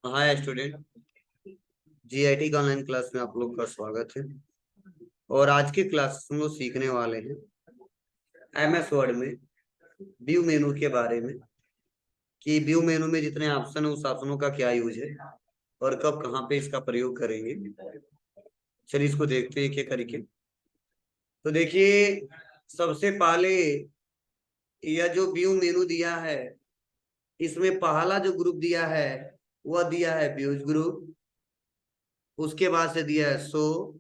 Hi student. GIT का online class में आप लोग का स्वागत है। और आज की क्लास हम लोग सीखने वाले हैं एमएस वर्ड में व्यू मेनू के बारे में कि व्यू मेनू में जितने ऑप्शन है उस ऑप्शनों का क्या यूज है और कब कहाँ पे इसका प्रयोग करेंगे। चलिए इसको देखते हैं एक करके। तो देखिए, सबसे पहले यह जो व्यू मेनू दिया है इसमें पहला जो ग्रुप दिया है वह दिया है व्यूज ग्रुप। उसके बाद से दिया है शो,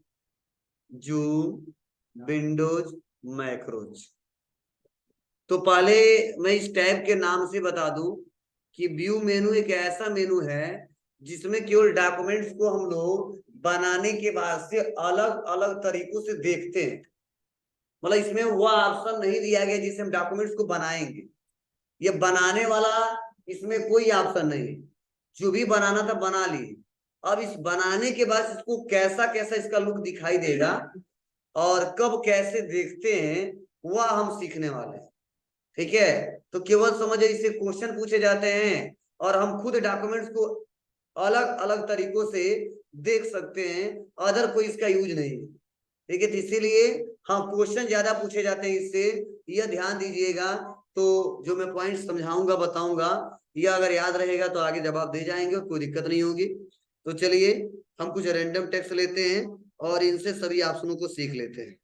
जूम, विंडोज, मैक्रोज। तो पहले मैं इस टैब के नाम से बता दूं कि व्यू मेनू एक ऐसा मेनू है जिसमें केवल डॉक्यूमेंट्स को हम लोग बनाने के बाद से अलग अलग तरीकों से देखते हैं। मतलब इसमें वह ऑप्शन नहीं दिया गया जिससे हम डॉक्यूमेंट्स को बनाएंगे। ये बनाने वाला इसमें कोई ऑप्शन नहीं है। जो भी बनाना था बना लिए। अब इस बनाने के बाद इसको कैसा कैसा इसका लुक दिखाई देगा और कब कैसे देखते हैं वह हम सीखने वाले हैं। ठीक है। तो केवल समझे इससे क्वेश्चन पूछे जाते हैं और हम खुद डॉक्यूमेंट्स को अलग अलग तरीकों से देख सकते हैं। अदर कोई इसका यूज नहीं है। ठीक है। तो इसीलिए हाँ, क्वेश्चन ज्यादा पूछे जाते हैं इससे, यह ध्यान दीजिएगा। तो जो मैं पॉइंट समझाऊंगा बताऊंगा, यह अगर याद रहेगा तो आगे जवाब दे जाएंगे, कोई दिक्कत नहीं होगी। तो चलिए हम कुछ रैंडम टेक्स्ट लेते हैं और इनसे सभी ऑप्शनों को सीख लेते हैं।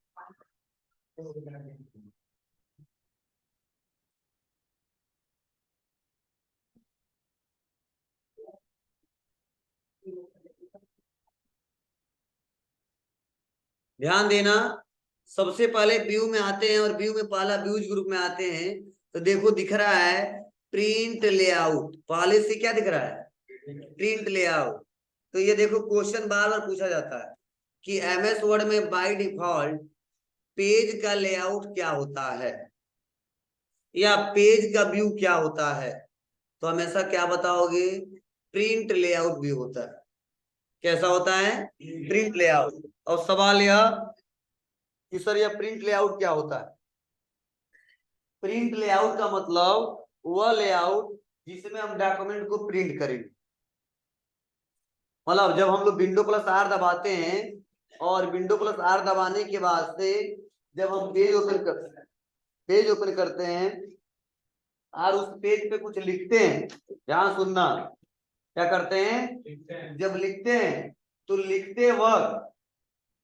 ध्यान देना, सबसे पहले व्यू में आते हैं और व्यू में पहला व्यूज ग्रुप में आते हैं। तो देखो दिख रहा है प्रिंट लेआउट। पहले से क्या दिख रहा है? Print layout. तो ये देखो क्वेश्चन बार बार पूछा जाता है कि एमएस वर्ड में बाय डिफॉल्ट पेज का लेआउट क्या होता है या पेज का व्यू क्या होता है। तो हमेशा क्या बताओगे? प्रिंट लेआउट व्यू होता है। कैसा होता है? Print layout. और सवाल यह कि सर यह प्रिंट लेआउट क्या होता है? प्रिंट लेआउट का मतलब वह लेआउट जिसमें हम डॉक्यूमेंट को प्रिंट करेंगे। मतलब जब हम लोग विंडो प्लस आर दबाते हैं और विंडो प्लस आर दबाने के बाद से जब हम पेज ओपन करते हैं और उस पेज पे कुछ लिखते हैं, ध्यान सुनना, क्या करते हैं? जब लिखते हैं तो लिखते वक्त,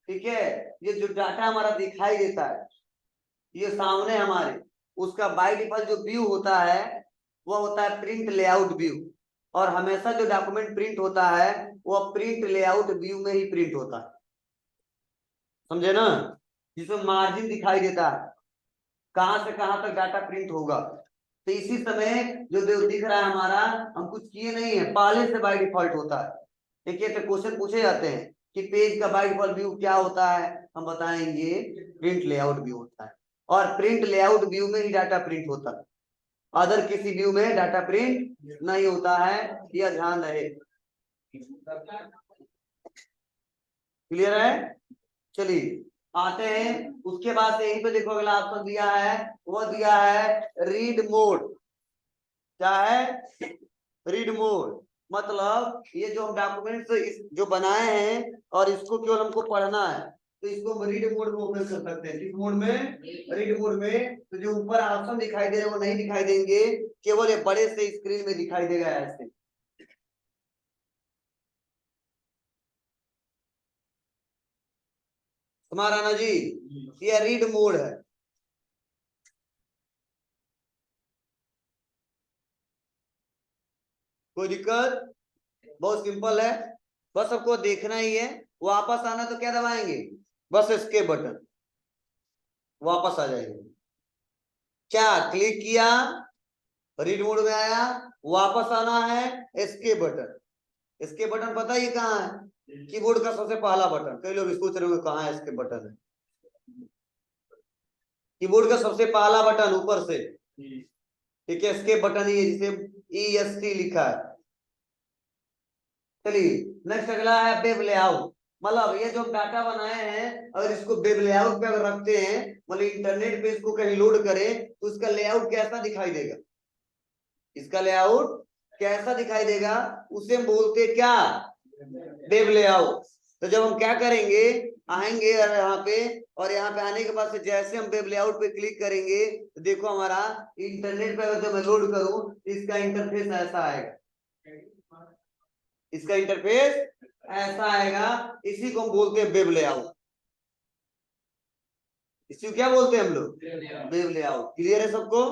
ठीक है, ये जो डाटा हमारा दिखाई देता है ये सामने हमारे, उसका बाय डिफॉल्ट जो व्यू होता है वह होता है प्रिंट लेआउट व्यू। और हमेशा जो डॉक्यूमेंट प्रिंट होता है वह प्रिंट लेआउट व्यू में ही प्रिंट होता है। समझे ना? जिसमें मार्जिन दिखाई देता है कहां से कहां तक डाटा प्रिंट होगा। तो इसी समय जो दिख रहा है हमारा, हम कुछ किए नहीं है, पहले से बाय डिफॉल्ट होता है। ठीक है। तो क्वेश्चन पूछे जाते हैं कि पेज का बाय डिफॉल्ट व्यू क्या होता है, हम बताएंगे प्रिंट लेआउट व्यू होता है। और प्रिंट लेआउट व्यू में ही डाटा प्रिंट होता है, अदर किसी व्यू में डाटा प्रिंट नहीं होता है, यह ध्यान रहे। क्लियर है? चलिए आते हैं उसके बाद से यहीं पे देखो अगला ऑप्शन दिया है, वो दिया है रीड मोड। क्या है? Read mode. मतलब ये जो हम डॉक्यूमेंट्स जो बनाए हैं और इसको केवल हमको पढ़ना है तो इसको हम रीड मोड में ओपन कर सकते हैं। किस मोड में? रीड मोड में। तो जो ऊपर ऑप्शन दिखाई दे रहे हैं वो नहीं दिखाई देंगे, केवल ये बड़े से स्क्रीन में दिखाई देगा ऐसे। तुम्हारा ना जी, ये रीड मोड है। कोई दिक्कत? बहुत सिंपल है, बस सबको देखना ही है। वापस आना तो क्या दबाएंगे? बस एस्केप बटन, वापस आ जाएंगे। क्या क्लिक किया, रीड मोड में आया, वापस आना है, एस्केप बटन। एस्केप बटन पता ही कहाँ है? कीबोर्ड का सबसे पहला बटन। कई लोग सोच रहे होंगे कहाँ है एस्केप बटन है। कीबोर्ड का सबसे पहला बटन ऊपर से, ठीक है, एस्केप बटन ही है जिसे ESC लिखा है। चलिए नेक्स्ट अगला है वेब लेआउट। मतलब ये जो डाटा बनाए हैं अगर इसको वेब लेआउट पे अगर रखते हैं, मतलब इंटरनेट पे इसको कहीं लोड करें तो उसका लेआउट कैसा दिखाई देगा? इसका लेआउट कैसा दिखाई देगा उसे हम बोलते क्या, वेब लेआउट। तो जब हम क्या करेंगे, आएंगे और यहाँ पे, और यहाँ पे आने के बाद से जैसे हम वेब लेआउट पे क्लिक करेंगे तो देखो हमारा इंटरनेट पे अगर जब मैं लोड करूं तो इसका इंटरफेस ऐसा आएगा, इसका इंटरफेस ऐसा आएगा। इसी को हम बोलते हैं वेब लेआउट। इसी को क्या बोलते हैं हम लोग, वेब लेआउट। क्लियर है सबको?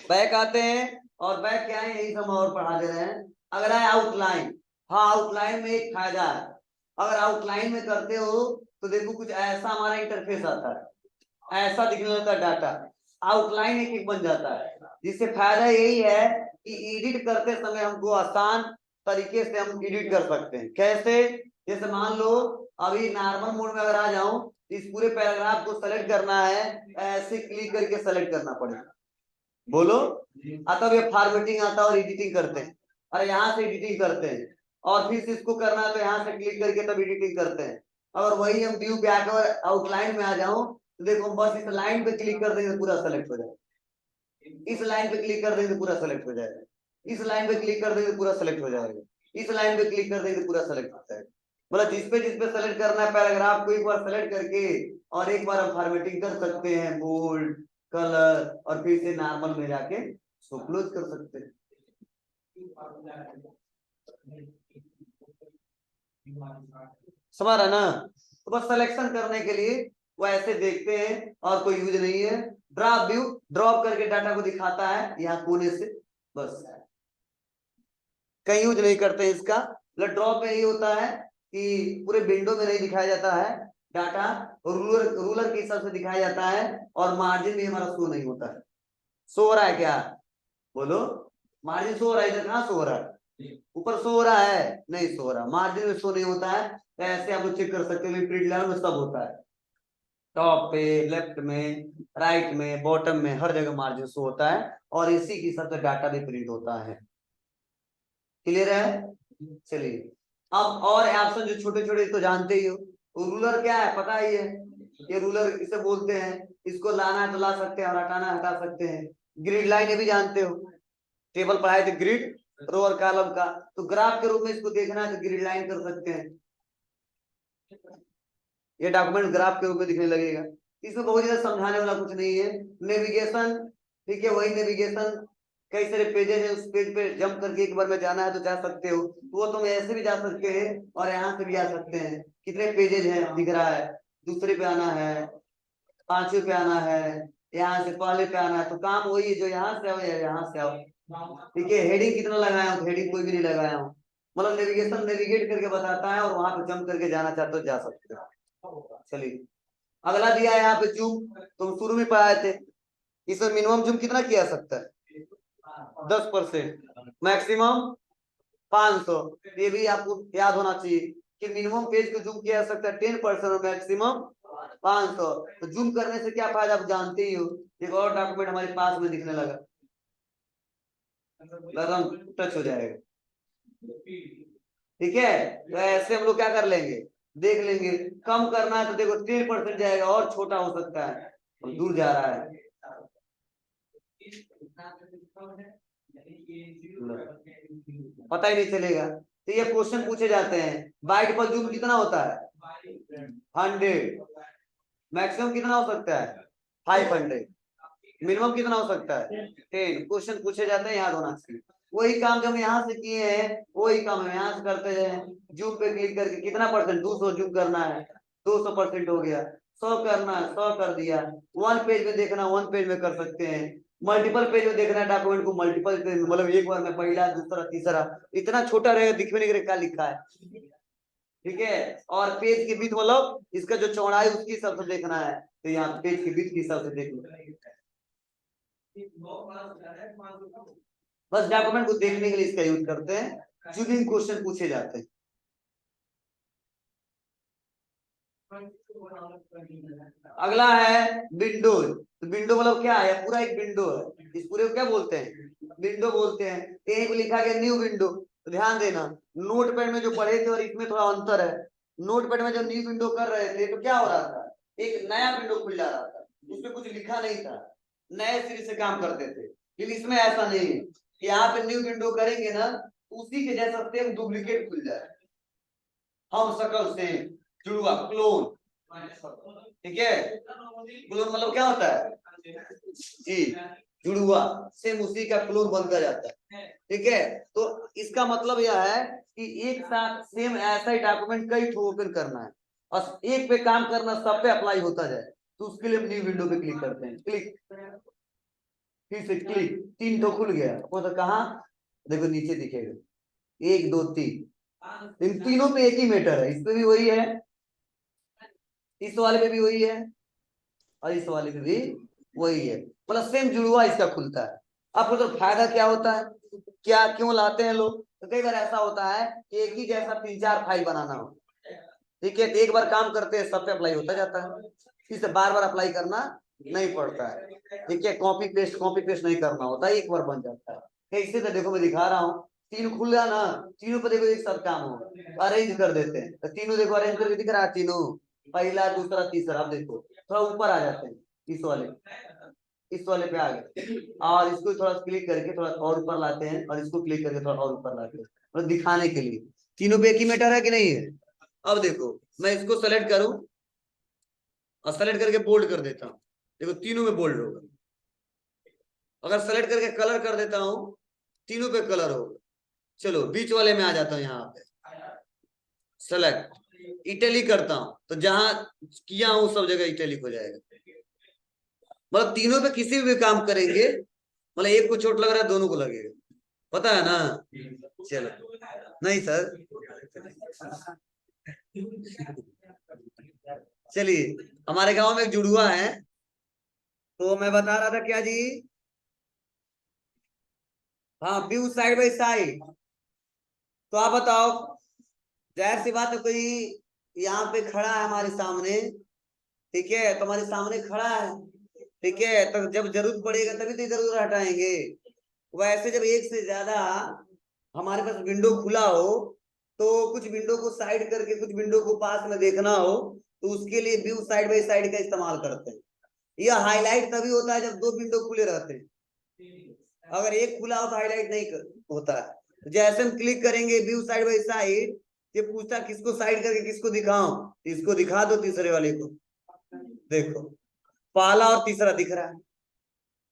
बैक आते हैं, और बैक क्या है यही सब और पढ़ा दे रहे हैं। अगर है आउटलाइन, हाँ आउटलाइन में एक फायदा है, अगर आउटलाइन में करते हो तो देखो कुछ ऐसा हमारा इंटरफेस आता है, ऐसा दिखने लगता है डाटा, आउटलाइन एक एक बन जाता है। जिससे फायदा यही है कि एडिट करते समय हमको आसान तरीके से हम एडिट कर सकते हैं। कैसे? जैसे मान लो अभी नॉर्मल मोड में अगर आ जाऊं तो इस पूरे पैराग्राफ को सेलेक्ट करना है, ऐसे क्लिक करके सेलेक्ट करना पड़ेगा। बोलो, आता है फॉर्मेटिंग आता है और एडिटिंग करते हैं, अरे यहाँ से एडिटिंग करते हैं, और फिर से इसको करना है तो यहाँ से क्लिक करके तब एडिटिंग करते हैं। अगर वही हम व्यू पे आकर आउटलाइन में आ जाऊं तो देखो बस इस लाइन पे क्लिक कर देंगे पूरा सेलेक्ट हो जाएगा, इस लाइन पे क्लिक कर देंगे पूरा सेलेक्ट हो जाएगा, इस लाइन पे क्लिक कर देंगे पूरा सेलेक्ट हो जाएगा, इस लाइन पे क्लिक कर देंगे पूरा सेलेक्ट हो जाएगा। मतलब जिस पे सेलेक्ट करना है पैराग्राफ को एक बार सेलेक्ट करके, और एक बार हम फॉर्मेटिंग कर सकते हैं, बोल्ड, कलर, और फिर से नॉर्मल में जाके इसको क्लोज कर सकते हैं। समझ रहा ना? तो बस सिलेक्शन करने के लिए वो ऐसे देखते हैं और कोई यूज नहीं है। ड्रॉप व्यू ड्रॉप करके डाटा को दिखाता है यहाँ कोने से, बस कहीं यूज नहीं करते इसका। मतलब ड्रॉप में यही होता है कि पूरे विंडो में नहीं दिखाया जाता है डाटा, रूलर के हिसाब से दिखाया जाता है, और मार्जिन भी हमारा शो नहीं होता है। शो हो रहा है क्या? बोलो, मार्जिन शो हो रहा है? इधर कहाँ शो हो रहा है? ऊपर शो हो रहा है? नहीं शो हो रहा, मार्जिन में शो नहीं होता है। तो ऐसे आप चेक कर सकते हो, प्रिंट लेवल में सब होता है, टॉप पे, लेफ्ट में, राइट में, बॉटम में, हर जगह मार्जिन शो होता है, और इसी के हिसाब से डाटा भी प्रिंट होता है। क्लियर है? चलिए, अब और ऑप्शन जो छोटे छोटे तो जानते ही हो। रूलर क्या है पता ही है, ये रूलर इसे बोलते हैं। इसको लाना है तो ला सकते हैं, और हटाना है हटा सकते हैं। ग्रिड लाइन ये भी जानते हो, टेबल पढ़ाए थे ग्रिड, रो और कॉलम का, तो ग्राफ के रूप में इसको देखना है तो ग्रिड लाइन कर सकते हैं। ये डॉक्यूमेंट ग्राफ के रूप में दिखने लगेगा। इसमें बहुत ज्यादा समझाने वाला कुछ नहीं है। नेविगेशन, ठीक है, वही नेविगेशन, कई सारे पेजेस है, उस पेज पे जंप करके एक बार में जाना है तो जा सकते हो, तो वो तुम ऐसे भी जा सकते हैं और यहाँ से भी आ सकते हैं। कितने पेजेस हैं दिख रहा है, दूसरे पे आना है, पांचवें पे आना है, यहाँ से पहले पे आना है, तो काम वही है, जो यहाँ से आओ या यहाँ से आओ। ठीक है, हेडिंग कितना लगाया हूँ? हेडिंग कोई भी नहीं लगाया हूँ। मतलब नेविगेशन नेविगेट करके बताता है, और वहां पे जंप करके जाना चाहते हो जा सकते हो। चलिए, अगला दिया है यहाँ पे जूम, तुम शुरू में पढ़ाए थे। इसमें मिनिमम जूम कितना किया सकता है? 10%, मैक्सिमम 500। ये भी आपको याद होना चाहिए कि मिनिमम पेज को जूम किया जा सकता है 10% और मैक्सिमम 500। तो जूम करने से क्या फायदा आप जानते ही हो। एक और डॉक्यूमेंट हमारे पास में दिखने लगा, टच हो जाएगा। ठीक है, तो ऐसे हम लोग क्या कर लेंगे, देख लेंगे। कम करना है तो देखो 10% जाएगा, और छोटा हो सकता है, और दूर जा रहा है। पता ही नहीं चलेगा। तो ये क्वेश्चन पूछे जाते हैं, बाइट पर जूम कितना होता है? 100। मैक्सिमम कितना हो सकता है? 500। मिनिमम कितना हो सकता है? 10। क्वेश्चन पूछे जाते हैं, याद होना चाहिए। वही काम जो हम यहाँ से किए हैं वही काम हम यहाँ से करते हैं। जूम पे क्लिक करके कितना परसेंट, 200 जूम करना है, 200% हो गया। 100 करना है, 100 कर दिया। वन पेज में देखना, वन पेज में कर सकते हैं। मल्टीपल पेज में देखना है डॉक्यूमेंट को, मल्टीपल पेज में, मतलब एक बार में पहला दूसरा तीसरा, इतना छोटा रहेगा दिखने के लिए क्या लिखा है। ठीक है, और पेज के बीच मतलब इसका जो चौड़ाई उसके हिसाब से देखना है, तो यहाँ पेज के बीच के हिसाब से देख लो। बस डॉक्यूमेंट को देखने के लिए इसका यूज करते हैं, जूमिंग क्वेश्चन पूछे जाते हैं। अगला है विंडोज। तो विंडो मतलब क्या है? पूरा एक विंडो है, इस पूरे को क्या बोलते हैं? विंडो बोलते हैं। कहीं को लिखा गया न्यू विंडो, तो ध्यान देना, नोटपैड में जो पढ़े थे और इसमें थोड़ा अंतर है। नोटपैड में जब न्यू विंडो कर रहे थे तो क्या हो रहा था, एक नया विंडो खुल जा रहा था, उसमें कुछ लिखा नहीं था, नए सिरे से काम करते थे। लेकिन इसमें ऐसा नहीं है। यहाँ पे न्यू विंडो करेंगे ना, उसी के जैसा सेम डुप्लीकेट खुल जाए। हम शकल सेम, जुड़वा, क्लोन। ठीक है, क्लोन मतलब क्या होता है जी, जुड़वा, सेम उसी का क्लोन बनता जाता है। ठीक है, तो इसका मतलब यह है कि एक साथ सेम ऐसा ही डॉक्यूमेंट कई ठो ओपन करना है और एक पे काम करना, सब पे अप्लाई होता जाए। तो उसके लिए न्यू विंडो पे क्लिक करते हैं, क्लिक, फिर से क्लिक, 3 ठो खुल गया। वो तो कहाँ, देखो नीचे दिखेगा 1 2 3, इन तीनों पे एक ही मैटर है। इस पे भी वही है, इस वाले पे भी वही है और इस वाले पे भी वही है, मतलब सेम जुड़वा इसका खुलता है। आपको तो फायदा क्या होता है, क्या क्यों लाते हैं लोग, तो कई बार ऐसा होता है कि एक ही जैसा 3 4 फाइल बनाना हो। ठीक है, तो एक बार काम करते हैं सब पे अप्लाई होता जाता है, इसे बार बार अप्लाई करना नहीं पड़ता है। ठीक है, कॉपी पेस्ट नहीं करना होता है, एक बार बन जाता है। कैसे, तो देखो मैं दिखा रहा हूँ, 3 खुल गया ना, तीनों पे देखो एक साथ काम हो, अरेंज कर देते हैं। तो तीनों देखो अरेंज करके दिख रहा है, तीनों, पहला दूसरा तीसरा। अब देखो थोड़ा ऊपर आ जाते हैं, इस वाले पे आ गए, और इसको थोड़ा क्लिक करके थोड़ा और ऊपर लाते हैं, और इसको क्लिक करके थोड़ा और ऊपर लाते हैं, मतलब दिखाने के लिए तीनों पे एक ही मैटर है कि नहीं है। अब देखो मैं इसको सेलेक्ट करूं और सेलेक्ट करके बोल्ड कर देता हूं, देखो तीनों में बोल्ड होगा। अगर सेलेक्ट करके कलर कर देता हूं, तीनों पे कलर होगा। चलो बीच वाले में आ जाता हूं, यहाँ पे सेलेक्ट, इटैलिक करता हूं, तो जहां किया हूं सब जगह इटैलिक हो जाएगा। मतलब तीनों पे किसी भी काम करेंगे, मतलब एक को चोट लग रहा है दोनों को लगेगा, पता है ना। चलो, नहीं सर, चलिए, हमारे गांव में एक जुड़वा है, तो मैं बता रहा था क्या जी, हाँ, व्यू साइड बाय साइड। तो आप बताओ, जाहिर सी बात है, कोई यहाँ पे खड़ा है हमारे सामने, ठीक है, तो हमारे सामने खड़ा है, ठीक है, तो जब जरूरत पड़ेगा तभी तो इधर उधर हटाएंगे। वैसे जब एक से ज्यादा हमारे पास विंडो खुला हो, तो कुछ विंडो को साइड करके कुछ विंडो को पास में देखना हो, तो उसके लिए व्यू साइड बाय साइड का इस्तेमाल करते हैं। यह हाईलाइट तभी होता है जब 2 विंडो खुले रहते हैं, अगर एक खुला हो तो हाईलाइट नहीं होता है। तो जैसे हम क्लिक करेंगे व्यू साइड बाय साइड, ये पूछता किसको साइड करके किसको दिखाऊं, इसको दिखा दो, तीसरे वाले को, देखो पहला और तीसरा दिख रहा है,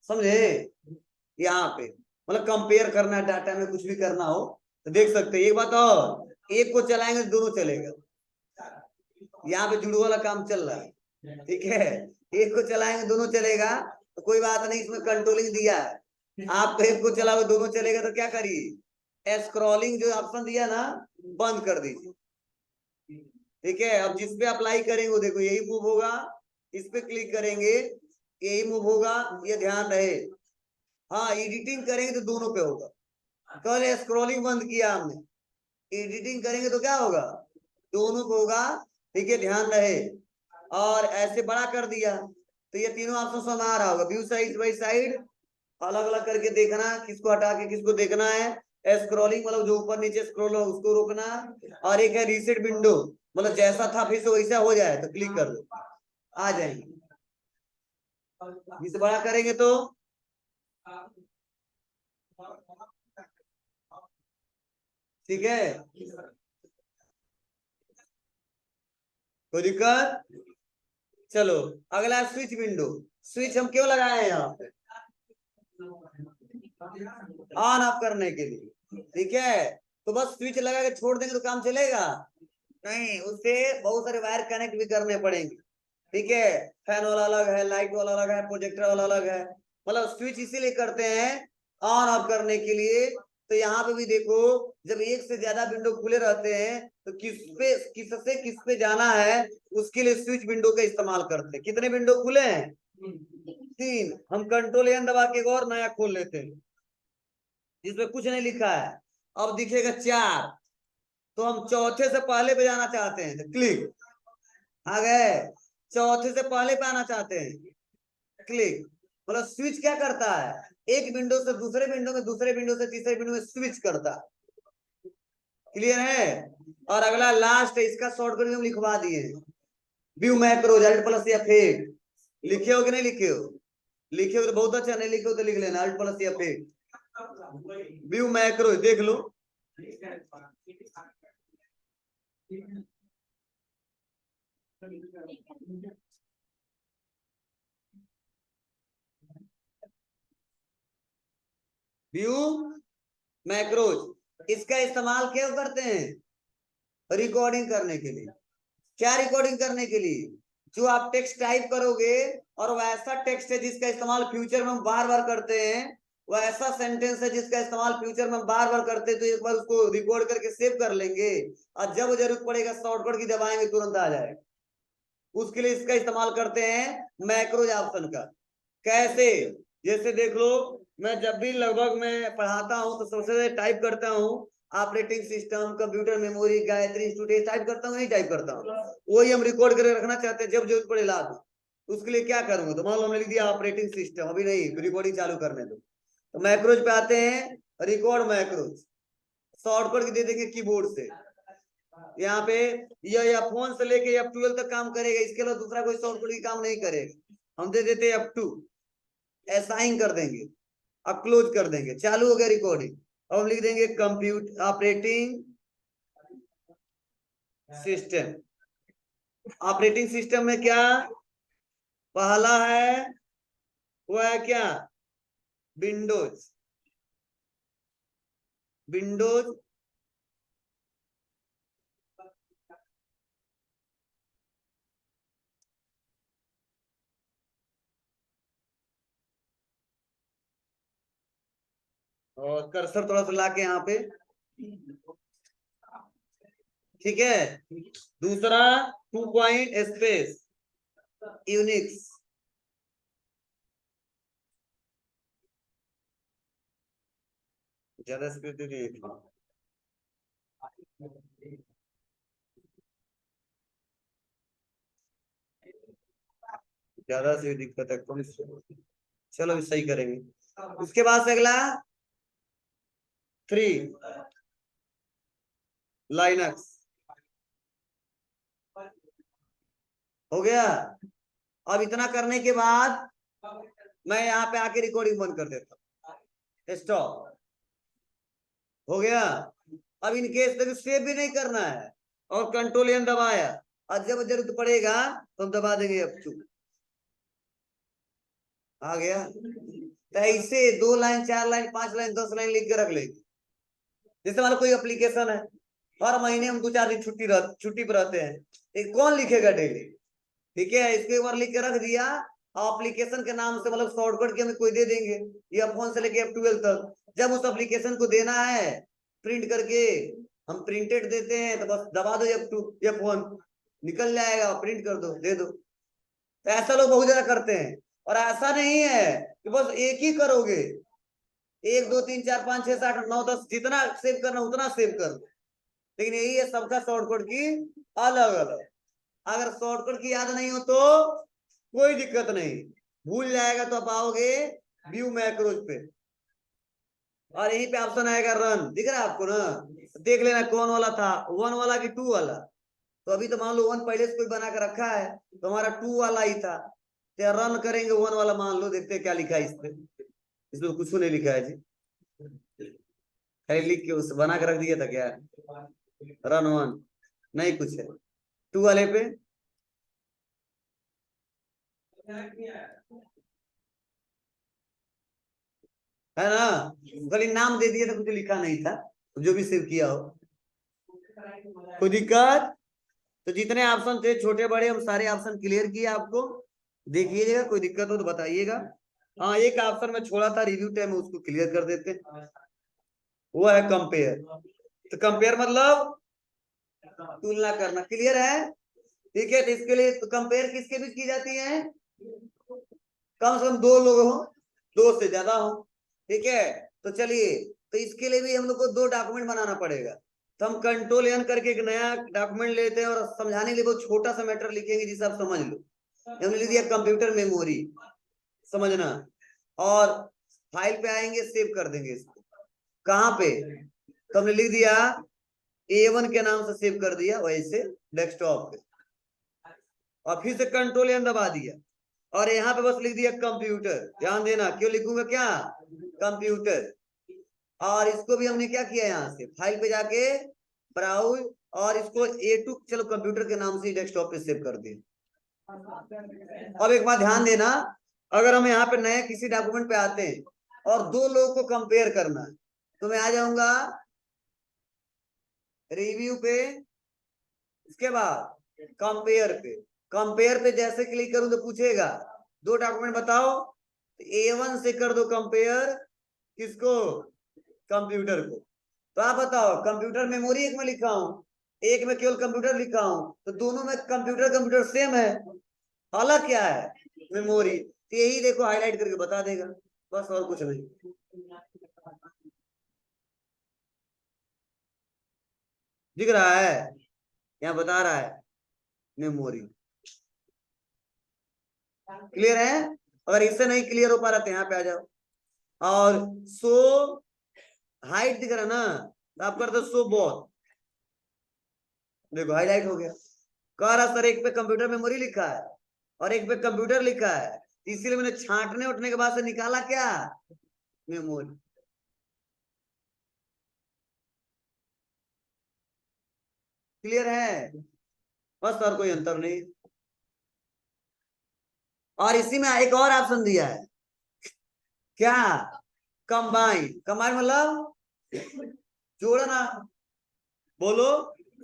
समझे। यहाँ पे मतलब कंपेयर करना है, डाटा में कुछ भी करना हो तो देख सकते हैं। एक बात और, एक को चलाएंगे तो दोनों चलेगा, यहाँ पे जुड़ू वाला काम चल रहा है, ठीक है, एक को चलाएंगे दोनों चलेगा, तो कोई बात नहीं, इसमें कंट्रोलिंग दिया है, आप एक को चलाओ दोनों चलेगा, तो क्या करिए, स्क्रॉलिंग जो ऑप्शन दिया ना, बंद कर दीजिए। ठीक है, अब जिस पे अप्लाई करेंगे वो देखो यही मूव होगा, इस पे क्लिक करेंगे यही मूव होगा, ये ध्यान रहे। हाँ, एडिटिंग करेंगे तो दोनों पे होगा, कल स्क्रॉलिंग बंद किया हमने, एडिटिंग करेंगे तो क्या होगा, दोनों पे होगा। ठीक है, ध्यान रहे। और ऐसे बड़ा कर दिया तो ये तीनों ऑप्शन समझ आ रहा होगा, व्यू साइड बाई साइड, अलग अलग करके देखना, किसको हटा के किसको देखना है, स्क्रॉलिंग मतलब जो ऊपर नीचे स्क्रॉल हो उसको रोकना, और एक है रीसेट विंडो, मतलब जैसा था फिर से वैसा हो जाए तो क्लिक कर दो, आ जाएंगे। इसे बड़ा करेंगे तो ठीक है, कोई दिक्कत। चलो, अगला स्विच विंडो, स्विच हम क्यों लगाए हैं यहाँ पे, ऑन ऑफ करने के लिए। ठीक है, तो बस स्विच लगा के छोड़ देंगे तो काम चलेगा नहीं, उससे बहुत सारे वायर कनेक्ट भी करने पड़ेंगे। ठीक है, फैन वाला अलग है, लाइट वाला अलग है, प्रोजेक्टर वाला अलग है, मतलब स्विच इसीलिए करते हैं ऑन ऑफ करने के लिए। तो यहाँ पे भी देखो, जब एक से ज्यादा विंडो खुले रहते हैं तो किस पे जाना है, उसके लिए स्विच विंडो का इस्तेमाल करते हैं। कितने विंडो खुले हैं, 3। हम कंट्रोल एन दबा के और नया खोल लेते हैं जिसमें कुछ नहीं लिखा है, अब दिखेगा 4, तो हम चौथे से पहले पे जाना चाहते हैं तो क्लिक, आ गए, चौथे से पहले पे आना चाहते हैं, क्लिक। मतलब स्विच क्या करता है, एक विंडो से दूसरे विंडो में, दूसरे विंडो से तीसरे विंडो में स्विच करता है। क्लियर है। और अगला लास्ट है, इसका शॉर्टकट हम लिखवा दिए, व्यू मैक्रो, जेड प्लस या फेक, लिखे हो कि नहीं लिखे हो, लिखे हो तो बहुत अच्छा, नहीं लिखे हो तो लिख लेना अल्ट प्लस या पे। व्यू मैक्रो देख लो। व्यू मैक्रोज इसका इस्तेमाल क्यों करते हैं? रिकॉर्डिंग करने के लिए। क्या रिकॉर्डिंग करने के लिए? जो आप टेक्स्ट टाइप करोगे और वैसा टेक्स्ट है जिसका इस्तेमाल फ्यूचर में हम बार बार करते हैं, वह ऐसा सेंटेंस है जिसका इस्तेमाल फ्यूचर में बार बार करते हैं, तो एक बार उसको रिकॉर्ड करके सेव कर लेंगे और जब जरूरत पड़ेगा शॉर्टकट की दबाएंगे तुरंत आ जाएगा। उसके लिए इसका इस्तेमाल करते हैं मैक्रोज ऑप्शन का। कैसे? जैसे देख लो, मैं जब भी लगभग मैं पढ़ाता हूँ तो सबसे ज्यादा टाइप करता हूँ operating system, computer memory, Gayatri institute, type करता हूँ नहीं टाइप करता हूँ, वही हम रिकॉर्ड करके रखना चाहते हैं, जब जरूरत पड़े ला दो। उसके लिए क्या करूंगा? तो मान लो हमने लिख दिया ऑपरेटिंग सिस्टम, अभी नहीं, रिकॉर्डिंग चालू करने दो। तो मैक्रोज पे आते हैं, रिकॉर्ड मैक्रोज, शॉर्टकट दे देंगे कीबोर्ड से। यहाँ पे यह फोन से लेके F12 तक काम करेगा, इसके अलावा दूसरा कोई शॉर्टकट की काम नहीं करेगा। हम दे देते हैं F2, असाइन कर देंगे, अब क्लोज कर देंगे, चालू हो गया रिकॉर्डिंग। अब हम लिख देंगे computer operating system. Operating system में क्या पहला है? वो है क्या? विंडोज। विंडोज और कर्सर थोड़ा सा लाके यहाँ पे, ठीक है। दूसरा 2 पॉइंट स्पेस यूनिक्स। ज्यादा स्पेस दे दिए, ज्यादा से दिक्कत है कौन सी? चलो सही करेंगे। उसके बाद से अगला 3 लाइनक्स हो गया। अब इतना करने के बाद मैं यहाँ पे आके रिकॉर्डिंग बंद कर देता हूँ, स्टॉप हो गया। अब इन केस तक सेव भी नहीं करना है और कंट्रोल एन दबाया, और जब जरूरत पड़ेगा तो हम दबा देंगे F2, आ गया। तो ऐसे 2 लाइन 4 लाइन 5 लाइन 10 लाइन लिख के रख लेंगे। जैसे मान लो कोई एप्लीकेशन है, हर महीने हम 2-4 दिन छुट्टी पर रहते हैं, एक कौन लिखेगा डेली? ठीक है, इसको एक बार लिख के रख दिया, एप्लीकेशन के नाम से, मतलब शॉर्टकट के हमें कोई दे देंगे, ये फोन से लेके F12 तक। जब उस एप्लीकेशन को देना है प्रिंट करके, हम प्रिंटेड देते हैं, तो बस दबा दो F2, F1, निकल जाएगा, प्रिंट कर दो, दे दो। तो ऐसा लोग बहुत ज्यादा करते हैं। और ऐसा नहीं है कि बस एक ही करोगे, 1 2 3 4 5 6 7 8 9 10 जितना सेव करना उतना सेव कर दो। लेकिन यही है सबका शॉर्टकट की अलग अलग। अगर शॉर्टकट की याद नहीं हो तो कोई दिक्कत नहीं, भूल जाएगा तो आप आओगे व्यू मैक्रोज पे, और यहीं पे ऑप्शन आएगा रन, दिख रहा है आपको ना? देख लेना कौन वाला था, 1 वाला कि 2 वाला। तो अभी तो मान लो 1 पहले से कोई बना के रखा है, तो हमारा 2 वाला ही था, तो रन करेंगे 1 वाला, मान लो, देखते हैं क्या लिखा है इस पे। इसमें कुछ नहीं लिखा है जी, खाली लिख के उस बना के रख दिया था क्या? रन 1 नहीं कुछ है। 2 वाले पे है ना, खाली नाम दे दिया था, कुछ लिखा नहीं था, जो भी सेव किया हो। कोई दिक्कत? तो जितने ऑप्शन थे छोटे बड़े, हम सारे ऑप्शन क्लियर किए आपको, देखिएगा, कोई दिक्कत हो तो बताइएगा। हाँ, एक ऑप्शन में छोड़ा था रिव्यू टाइम, उसको क्लियर कर देते हैं, वो है कंपेयर। तो कंपेयर मतलब तुलना करना, क्लियर है? ठीक है, तो इसके लिए तो कंपेयर किसके बीच की जाती है? कम से कम 2 लोग हो, 2 से ज्यादा हो, ठीक है। तो चलिए, तो इसके लिए भी हम लोग को 2 डॉक्यूमेंट बनाना पड़ेगा। तो हम कंट्रोल एन करके एक नया डॉक्यूमेंट लेते हैं और समझाने के लिए बहुत छोटा सा मैटर लिखेंगे जिसे आप समझ लो। हमने लिख दिया कंप्यूटर मेमोरी, समझना, और फाइल पे आएंगे, सेव कर देंगे इसको। कहाँ पे? तो हमने लिख दिया A1 के नाम से सेव कर दिया, वैसे डेस्कटॉप पे, और फिर से कंट्रोल एन दबा दिया, और यहाँ पे बस लिख दिया कंप्यूटर। ध्यान देना, क्यों लिखूंगा, क्या, कंप्यूटर। और इसको भी हमने क्या किया, यहाँ से फाइल पे जाके ब्राउज, और इसको A2 चलो कंप्यूटर के नाम से डेस्कटॉप पे सेव कर दिए। अब एक बात ध्यान देना, अगर हम यहाँ पे नए किसी डॉक्यूमेंट पे आते हैं और दो लोगों को कंपेयर करना है, तो मैं आ जाऊंगा रिव्यू पे, इसके बाद कंपेयर पे जैसे क्लिक करूं तो पूछेगा दो डॉक्यूमेंट बताओ, A1 से कर दो कंपेयर, किसको, कंप्यूटर को। तो आप बताओ, कंप्यूटर मेमोरी एक में लिखा हूं, एक में केवल कंप्यूटर लिखा हूं, तो दोनों में कंप्यूटर सेम है, अलग क्या है, मेमोरी। तो यही देखो हाईलाइट करके बता देगा, बस और कुछ नहीं। दिख रहा है, यहाँ बता रहा है मेमोरी। क्लियर है? अगर इससे नहीं क्लियर हो पा रहा तो यहाँ पे आ जाओ। और सो हाइट दिख रहा ना, तो आप करते सो बहुत, देखो हाईलाइट हो गया। कह रहा सर एक पे कंप्यूटर मेमोरी लिखा है और एक पे कंप्यूटर लिखा है, इसीलिए मैंने छांटने उठने के बाद से निकाला क्या, मेमोरी। क्लियर है? बस सर कोई अंतर नहीं। और इसी में एक और ऑप्शन दिया है, क्या, कंबाइन मतलब जोड़ना। बोलो,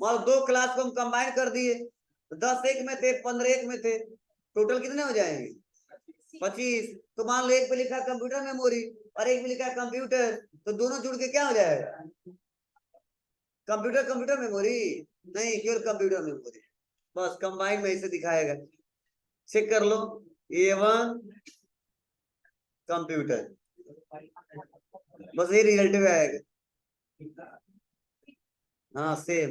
और दो क्लास को हम कंबाइन कर दिए, तो 10 एक में थे, 15 एक में थे, टोटल कितने हो जाएंगे, 25। तो मान लो एक पे लिखा कंप्यूटर मेमोरी और एक पे लिखा कंप्यूटर, तो दोनों जुड़ के क्या हो जाएगा, कंप्यूटर मेमोरी, नहीं केवल कंप्यूटर मेमोरी। बस कंबाइन में इसे दिखाएगा, चेक कर लो, A1 कंप्यूटर, बस ये रिजल्ट में आएगा। हाँ सेम,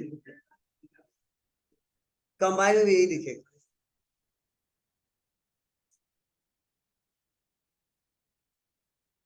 कंबाइन में भी यही दिखेगा।